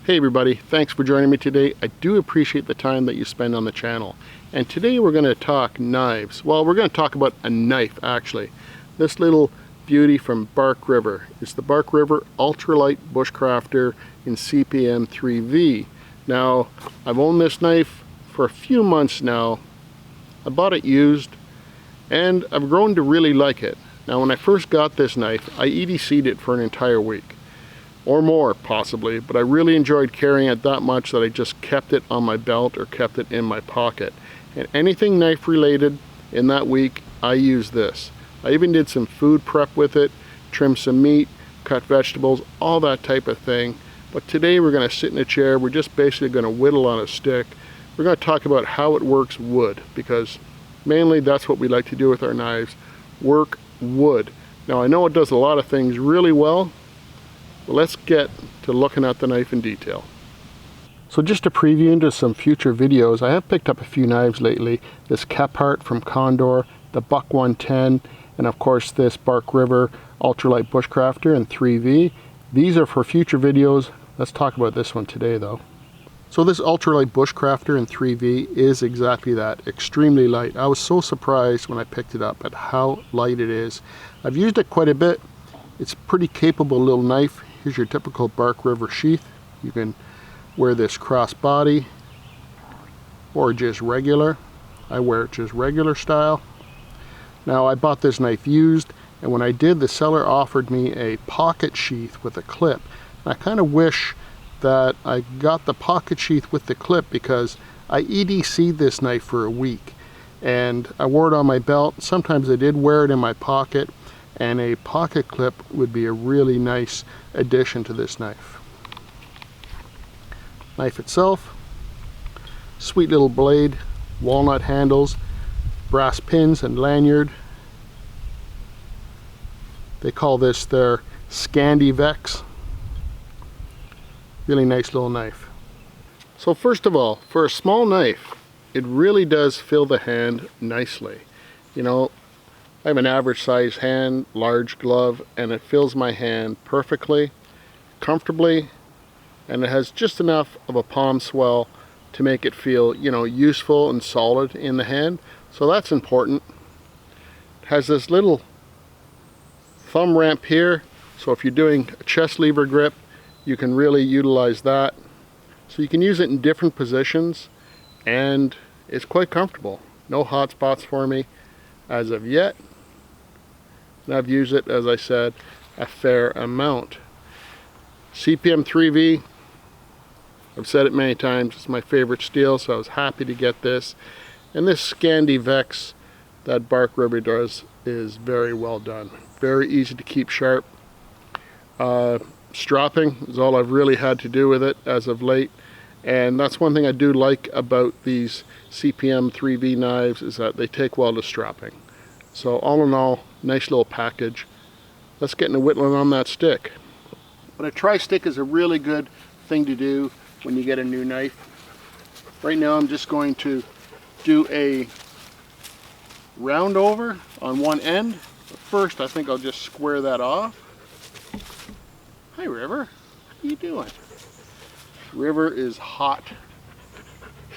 Hey everybody, thanks for joining me today. I do appreciate the time that you spend on the channel. And today we're going to talk knives. Well, we're going to talk about a knife actually. This little beauty from Bark River. It's the Bark River Ultralight Bushcrafter in CPM 3V. Now, I've owned this knife for a few months now. I bought it used and I've grown to really like it. Now, when I first got this knife, I EDC'd it for an entire week. Or more possibly, but I really enjoyed carrying it that much that I just kept it on my belt or kept it in my pocket. And anything knife related in that week, I used this. I even did some food prep with it, trimmed some meat, cut vegetables, all that type of thing. But today we're going to sit in a chair, we're just basically going to whittle on a stick. We're going to talk about how it works wood, because mainly that's what we like to do with our knives, work wood. Now I know it does a lot of things really well. Well, let's get to looking at the knife in detail. So just to preview into some future videos, I have picked up a few knives lately. This Kephart from Condor, the Buck 110, and of course this Bark River Ultralight Bushcrafter in 3V. These are for future videos. Let's talk about this one today though. So this Ultralight Bushcrafter in 3V is exactly that, extremely light. I was so surprised when I picked it up at how light it is. I've used it quite a bit. It's a pretty capable little knife. Here's your typical Bark River sheath. You can wear this crossbody or just regular. I wear it just regular style. Now I bought this knife used, and when I did, the seller offered me a pocket sheath with a clip. I kind of wish that I got the pocket sheath with the clip, because I EDC'd this knife for a week and I wore it on my belt. Sometimes I did wear it in my pocket, and a pocket clip would be a really nice addition to this knife. Knife itself, sweet little blade, walnut handles, brass pins and lanyard. They call this their Scandi Vex. Really nice little knife. So first of all, for a small knife, it really does fill the hand nicely. You know, I have an average size hand, large glove, and it fills my hand perfectly, comfortably, and it has just enough of a palm swell to make it feel, you know, useful and solid in the hand. So that's important. It has this little thumb ramp here, so if you're doing a chest lever grip, you can really utilize that. So you can use it in different positions, and it's quite comfortable. No hot spots for me as of yet. And I've used it, as I said, a fair amount. CPM 3V, I've said it many times, it's my favorite steel, so I was happy to get this. And this Scandi Vex that Bark River does is very well done. Very easy to keep sharp. Stropping is all I've really had to do with it as of late. And that's one thing I do like about these CPM 3V knives, is that they take well to stropping. So all in all, nice little package. Let's get into whittling on that stick. But a tri-stick is a really good thing to do when you get a new knife. Right now I'm just going to do a round over on one end. But first I think I'll just square that off. Hi River, how you doing? River is hot.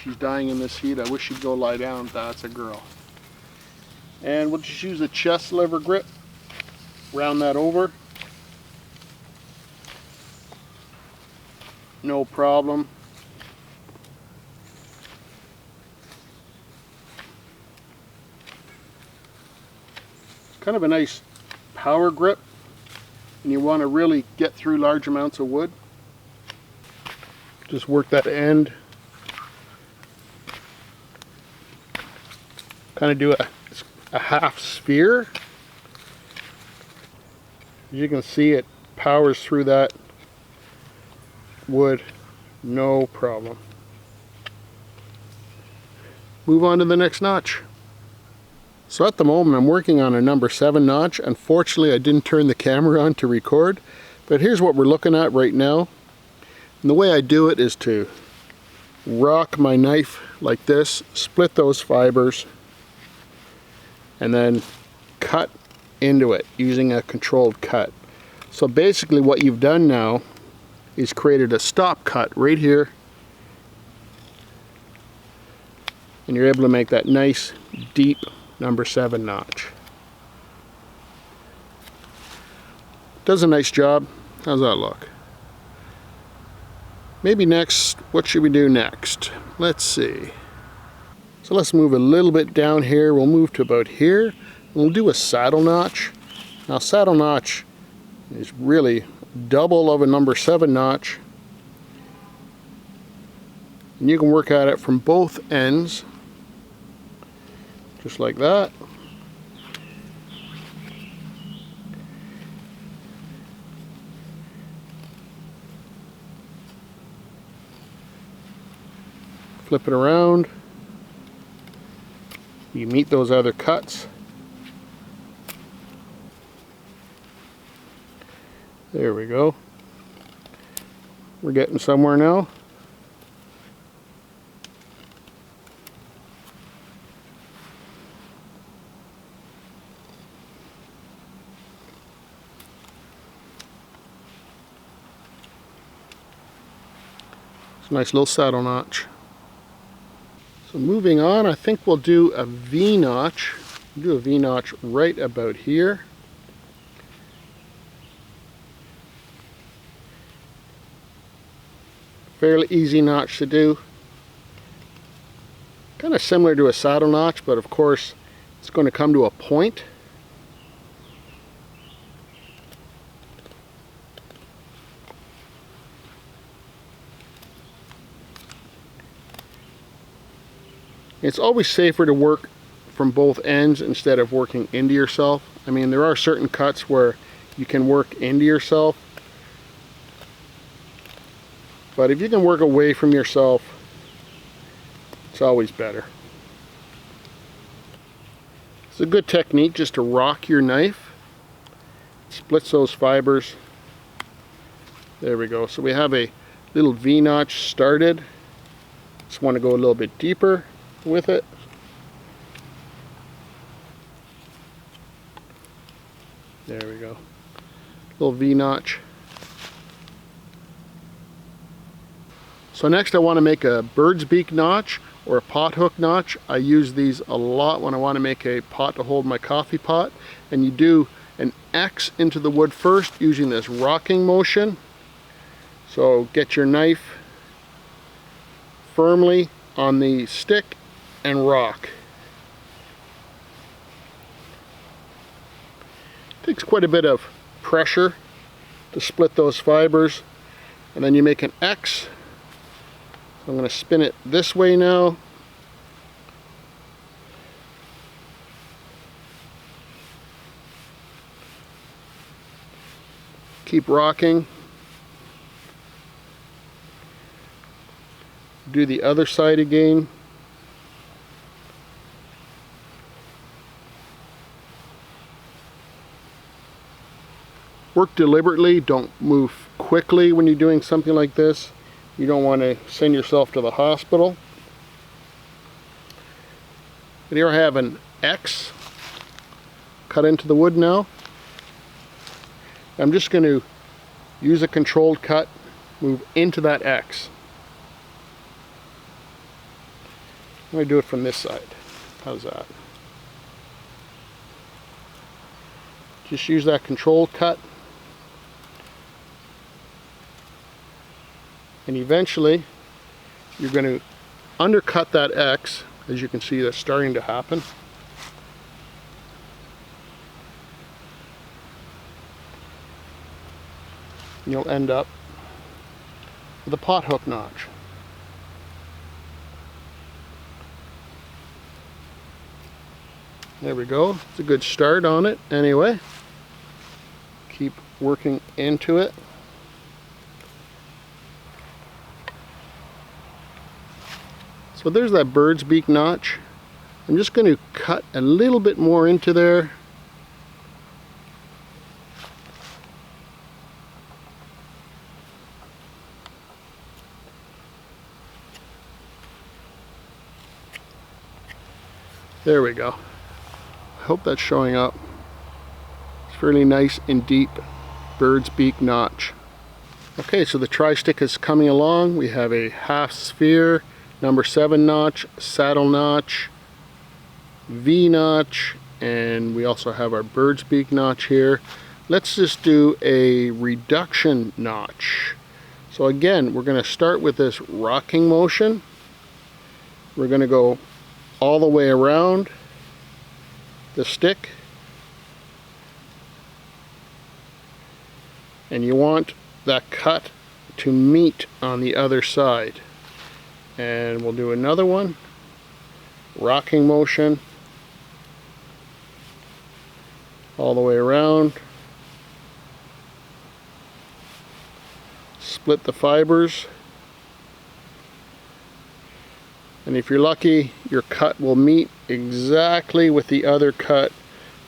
She's dying in this heat. I wish she'd go lie down. That's a girl. And we'll just use a chest lever grip, round that over. No problem. Kind of a nice power grip, and you want to really get through large amounts of wood. Just work that end. Kind of do a half sphere. As you can see, it powers through that wood, no problem. Move on to the next notch. So at the moment I'm working on a number 7 notch. Unfortunately I didn't turn the camera on to record, but here's what we're looking at right now. And the way I do it is to rock my knife like this, split those fibers, and then cut into it using a controlled cut. So basically what you've done now is created a stop cut right here, and you're able to make that nice deep number 7 notch. Does a nice job. How's that look? Maybe next, what should we do next? Let's see. So let's move a little bit down here. We'll move to about here, and we'll do a saddle notch. Now saddle notch is really double of a number 7 notch, and you can work at it from both ends, just like that. Flip it around. You meet those other cuts. There we go. We're getting somewhere now. It's a nice little saddle notch. So moving on, I think we'll do a V-notch. Do a V-notch right about here. Fairly easy notch to do. Kind of similar to a saddle notch, but of course it's going to come to a point. It's always safer to work from both ends instead of working into yourself. I mean, there are certain cuts where you can work into yourself, but if you can work away from yourself, it's always better. It's a good technique just to rock your knife. It splits those fibers. There we go. So we have a little V-notch started. Just want to go a little bit deeper with it. There we go. Little V-notch. So next I want to make a bird's beak notch or a pot hook notch. I use these a lot when I want to make a pot to hold my coffee pot. And you do an X into the wood first using this rocking motion. So get your knife firmly on the stick and rock. Takes quite a bit of pressure to split those fibers, and then you make an X. So I'm going to spin it this way now. Keep rocking. Do the other side again. Work deliberately, don't move quickly when you're doing something like this. You don't want to send yourself to the hospital. But here I have an X cut into the wood now. I'm just going to use a controlled cut, move into that X. I'm going to do it from this side. How's that? Just use that controlled cut. And eventually you're going to undercut that X. As you can see, that's starting to happen. And you'll end up with a pot hook notch. There we go. It's a good start on it anyway. Keep working into it. So there's that bird's beak notch. I'm just going to cut a little bit more into there. There we go. I hope that's showing up. It's fairly nice and deep bird's beak notch. Okay, so the Trystick is coming along. We have a half sphere, number 7 notch, saddle notch, V notch, and we also have our bird's beak notch here. Let's just do a reduction notch. So again, we're going to start with this rocking motion. We're going to go all the way around the stick. And you want that cut to meet on the other side. And we'll do another one. Rocking motion. All the way around. Split the fibers. And if you're lucky, your cut will meet exactly with the other cut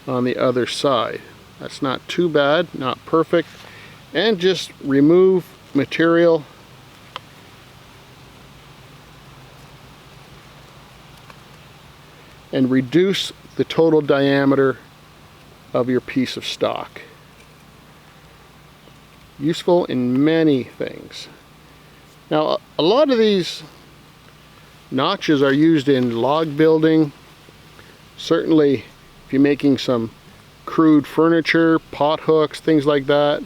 on the other side. That's not too bad, not perfect. And just remove material and reduce the total diameter of your piece of stock. Useful in many things. Now, a lot of these notches are used in log building. Certainly, if you're making some crude furniture, pot hooks, things like that.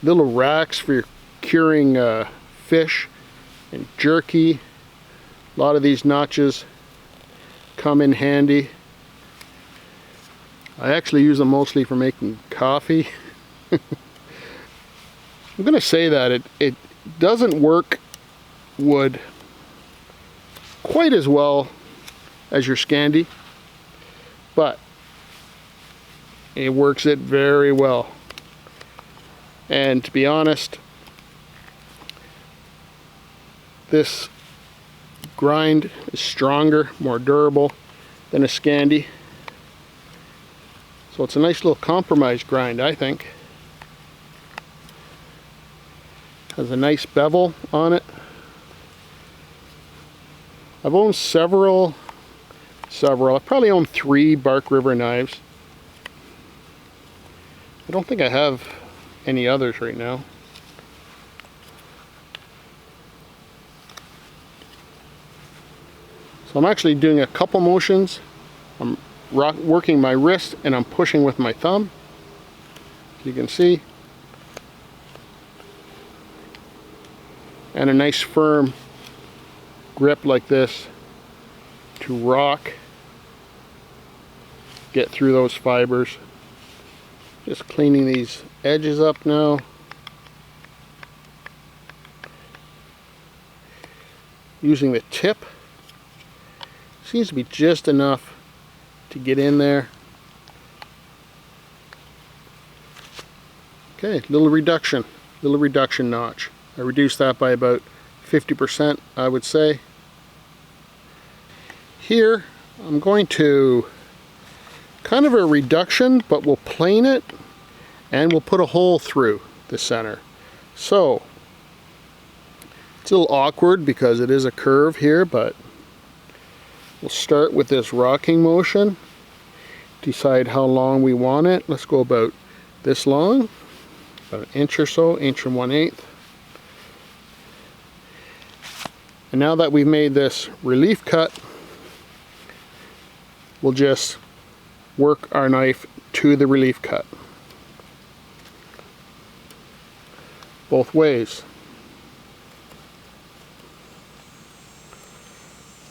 Little racks for curing fish and jerky. A lot of these notches come in handy. I actually use them mostly for making coffee. I'm going to say that it doesn't work wood quite as well as your Scandi, but it works it very well. And to be honest, this grind is stronger, more durable than a Scandi. So it's a nice little compromise grind, I think. Has a nice bevel on it. I've owned several. I probably own 3 Bark River knives. I don't think I have any others right now. So I'm actually doing a couple motions. I'm working my wrist and I'm pushing with my thumb. You can see. And a nice firm grip like this to rock, get through those fibers. Just cleaning these edges up now. Using the tip. Seems to be just enough to get in there. Okay, little reduction notch. I reduced that by about 50%, I would say. Here, I'm going to kind of a reduction, but we'll plane it and we'll put a hole through the center. So it's a little awkward because it is a curve here, but we'll start with this rocking motion, decide how long we want it. Let's go about this long, about 1 inch or so, 1 1/8 inches. And now that we've made this relief cut, we'll just work our knife to the relief cut. Both ways.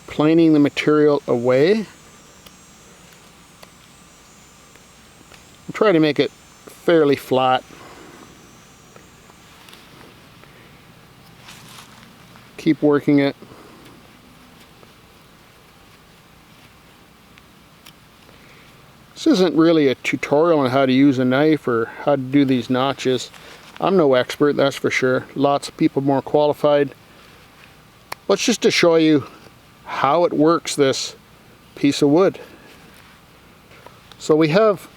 Planing the material away. Try to make it fairly flat. Keep working it. This isn't really a tutorial on how to use a knife or how to do these notches. I'm no expert, that's for sure. Lots of people more qualified. But it's just to show you how it works, this piece of wood. So we have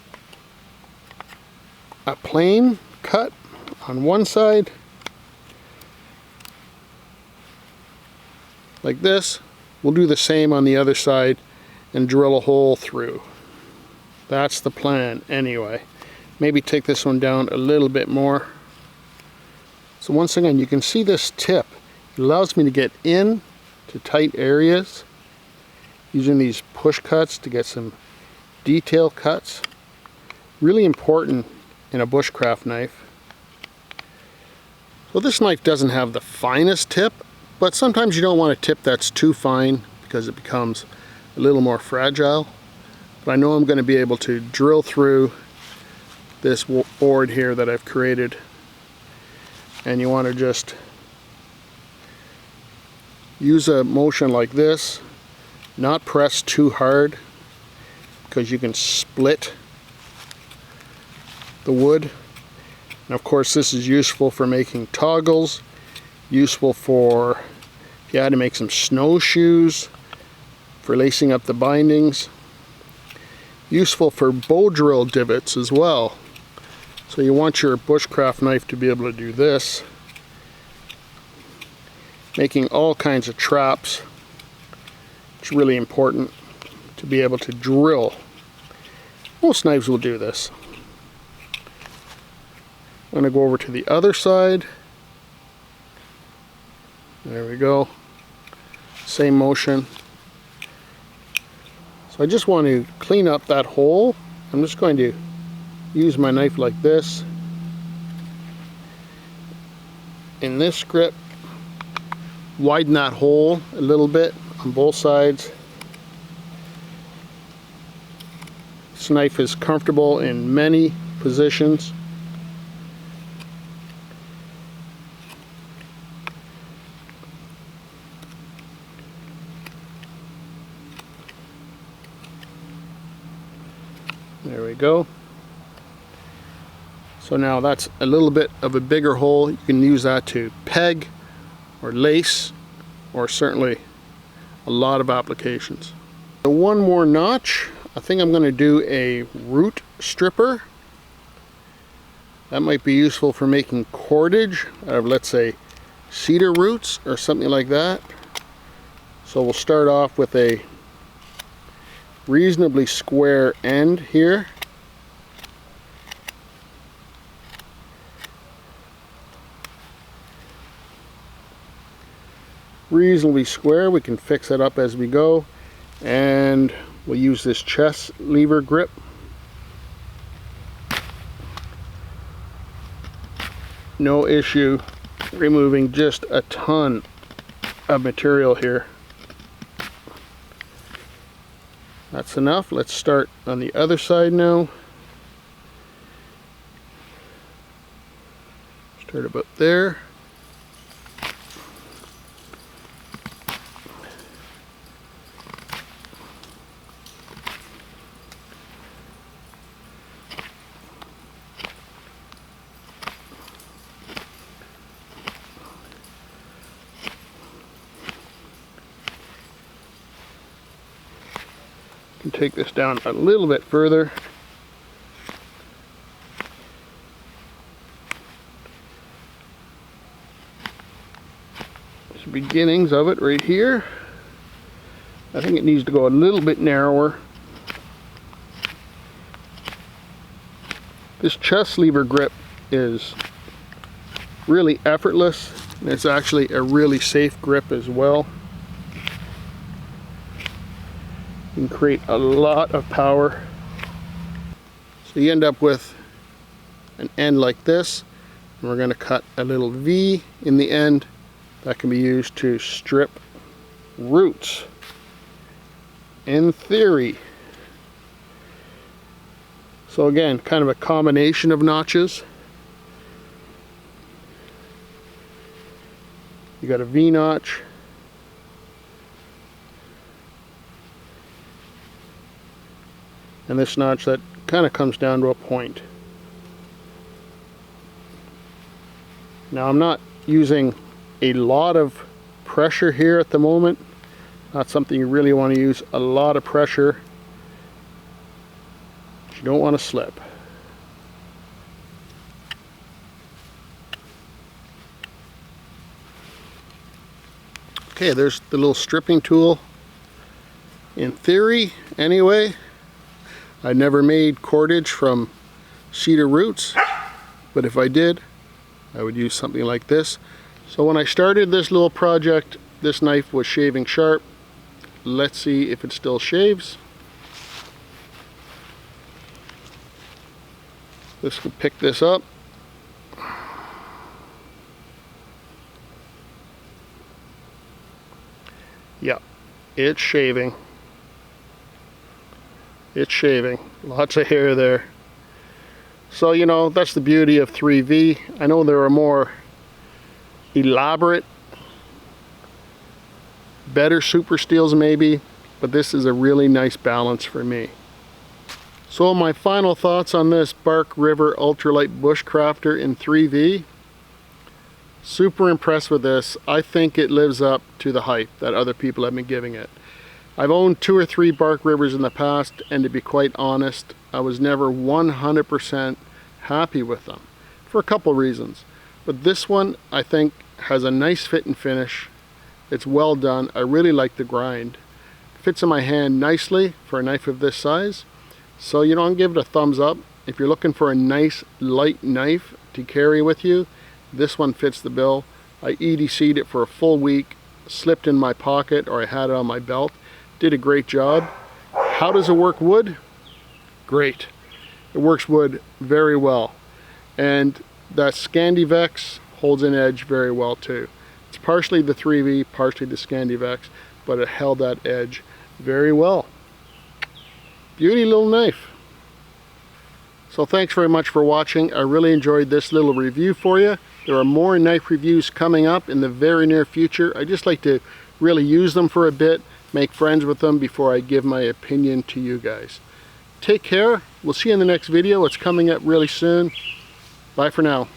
a plain cut on one side, like this. We'll do the same on the other side and drill a hole through. That's the plan anyway. Maybe take this one down a little bit more. So once again, you can see this tip. It allows me to get in to tight areas using these push cuts to get some detail cuts. Really important in a bushcraft knife. So this knife doesn't have the finest tip, but sometimes you don't want a tip that's too fine because it becomes a little more fragile. But I know I'm going to be able to drill through this board here that I've created, and you want to just use a motion like this, not press too hard because you can split the wood. And of course this is useful for making toggles, useful for if you had to make some snowshoes, for lacing up the bindings, useful for bow drill divots as well. So you want your bushcraft knife to be able to do this, making all kinds of traps. It's really important to be able to drill. Most knives will do this. I'm going to go over to the other side. There we go. Same motion. So I just want to clean up that hole. I'm just going to use my knife like this. In this grip, widen that hole a little bit on both sides. This knife is comfortable in many positions. There we go. So now that's a little bit of a bigger hole. You can use that to peg or lace, or certainly a lot of applications. So one more notch. I think I'm going to do a root stripper. That might be useful for making cordage out of, let's say, cedar roots or something like that. So we'll start off with a reasonably square end here. Reasonably square. We can fix it up as we go, and we'll use this chest lever grip. No issue removing just a ton of material here. That's enough. Let's start on the other side now. Start about there. Take this down a little bit further. There's the beginnings of it right here. I think it needs to go a little bit narrower. This chest lever grip is really effortless, and it's actually a really safe grip as well. You can create a lot of power. So you end up with an end like this, and we're going to cut a little V in the end that can be used to strip roots. In theory. So again, kind of a combination of notches. You got a V notch. And this notch that kind of comes down to a point. Now I'm not using a lot of pressure here at the moment. Not something you really want to use a lot of pressure. You don't want to slip. Okay, there's the little stripping tool. In theory, anyway. I never made cordage from cedar roots, but if I did, I would use something like this. So when I started this little project, this knife was shaving sharp. Let's see if it still shaves. Let's pick this up. Yeah, it's shaving. It's shaving. Lots of hair there. So, you know, that's the beauty of 3V. I know there are more elaborate, better super steels maybe, but this is a really nice balance for me. So my final thoughts on this Bark River Ultralight Bushcrafter in 3V. Super impressed with this. I think it lives up to the hype that other people have been giving it. I've owned 2 or 3 Bark Rivers in the past, and to be quite honest, I was never 100% happy with them for a couple reasons. But this one, I think, has a nice fit and finish. It's well done. I really like the grind. Fits in my hand nicely for a knife of this size. So, you know, I'll give it a thumbs up. If you're looking for a nice light knife to carry with you, this one fits the bill. I EDC'd it for a full week, slipped in my pocket, or I had it on my belt. Did a great job. How does it work wood? Great. It works wood very well. And that Scandivex holds an edge very well too. It's partially the 3V, partially the Scandivex, but it held that edge very well. Beauty little knife. So thanks very much for watching. I really enjoyed this little review for you. There are more knife reviews coming up in the very near future. I just like to really use them for a bit, make friends with them before I give my opinion to you guys. Take care. We'll see you in the next video. It's coming up really soon. Bye for now.